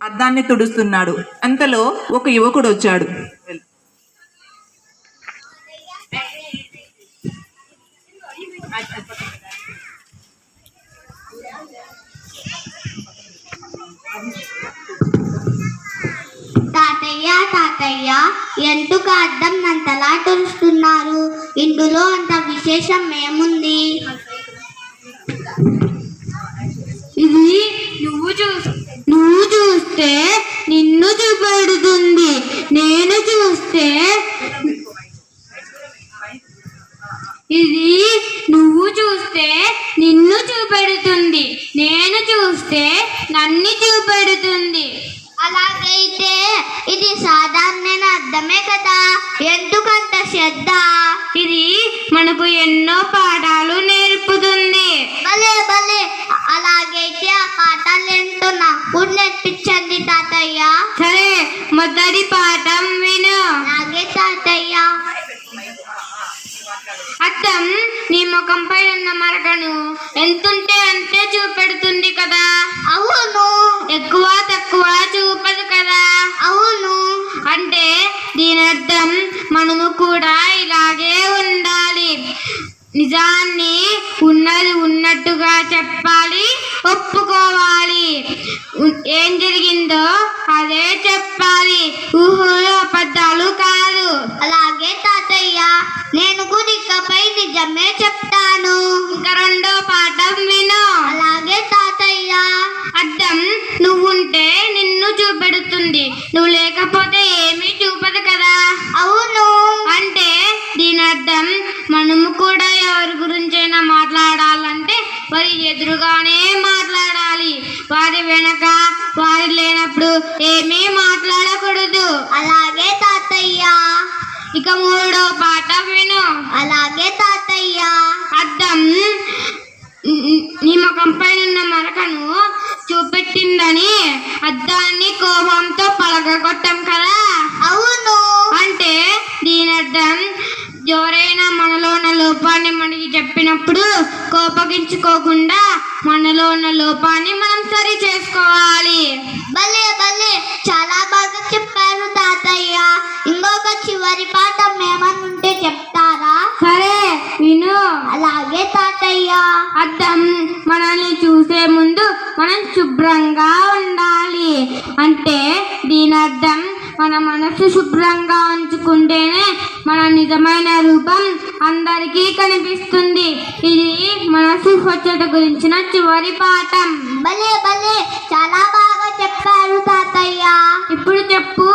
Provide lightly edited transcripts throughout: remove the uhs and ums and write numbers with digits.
అద్దాన్ని తుడుస్తున్నాడు. అంతలో ఒక యువకుడు వచ్చాడు. తాతయ్య తాతయ్య, ఎందుకు అద్దం అంతలా తుడుస్తున్నారు? ఇందులో అంత విశేషం ఏముంది? ఇది నువ్వు చూస్తే నిన్ను చూపెడుతుంది, నేను చూస్తే ఇది నువ్వు చూస్తే నిన్ను చూపెడుతుంది, నేను చూస్తే నన్ను చూపెడుతుంది. అలాగైతే ఇది సాధారణ అద్దమే కదా, ఎందుకంత శ్రద్ధ? ఇది మనకు ఎన్నో పాఠాలు నేర్పుతుంది. భలే భలే, అలాగైతే ఆ పాఠాలు ఏంటో నాకు నేర్పించండి తాతయ్య. సరే, మొదటి పాఠం విను. అలాగే తాతయ్య. అద్దం నీ ముఖంపై ఉన్న మరకను ఎంతుంటే అంతే చూపెడుతుంది కదా. అవును. ఎక్కువ తక్కువ చూపదు కదా. అవును. అంటే దీని అర్థం మనము కూడా ఇలాగే ఉండాలి. నిజాన్ని ఉన్నది ఉన్నట్టుగా చెప్పాలి, ఒప్పుకోవాలి. ఏం జరిగిందో అదే చెప్పాలి, ఊహలు అబద్ధాలు కాదు. అలాగే తాతయ్య, నేను కూడా ఇకపై నిజమే చెప్తాను. ఇంకా రెండో పాఠం విను. అలాగే తాతయ్య. అద్దం నువ్వుంటే నిన్ను చూపెడుతుంది, నువ్వు లేకపోతే ఏమీ చూపదు కదా. అవును. అంటే దీని అర్థం మనము కూడా ఎవరి గురించైనా మాట్లాడాలంటే వారి ఎదురుగానే మాట్లాడాలి, వారి వెనక వారి లేనప్పుడు ఏమీ మాట్లాడకూడదు. అలాగే తాతయ్య. ఇక మూడో పాఠం విను. అలాగే తాతయ్య. అద్దం నీ ముఖంపై ఉన్న మరకను చూపెట్టిందని అద్దాన్ని కోపంతో పలగొట్టాం కదా. అవును. అంటే దీని అర్థం ఎవరైనా మనలో ఉన్న లోపాన్ని మనకి చెప్పినప్పుడు కోపగించుకోకుండా మనలో ఉన్న లోపాన్ని మనం సరి చేసుకోవాలి. భలే భలే, చాలా బాగా చెప్పారు తాతయ్య. ఇంకొక చివరి పాఠం ఏమన్నా ఉంటే చెప్తారా? సరే విను. అలాగే తాతయ్య. అద్దం మనల్ని చూసే ముందు మనం శుభ్రంగా ఉండాలి. అంటే దీని అర్థం మన మనసు శుభ్రంగా ఉంచుకుంటేనే మన నిజమైన రూపం అందరికీ కనిపిస్తుంది. ఇది మనసు స్వచ్ఛత గురించిన చివరి పాఠం. భలే భలే, చాలా బాగా చెప్పారు తాతయ్య. ఇప్పుడు చెప్పు,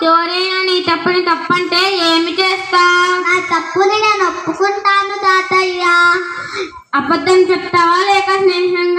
ఎవరైనా నీ తప్పుని తప్పంటే ఏమి చేస్తావు? నా తప్పుని నేను ఒప్పుకుంటాను తాతయ్య. అబద్ధం చెప్తావా లేక స్నేహంగా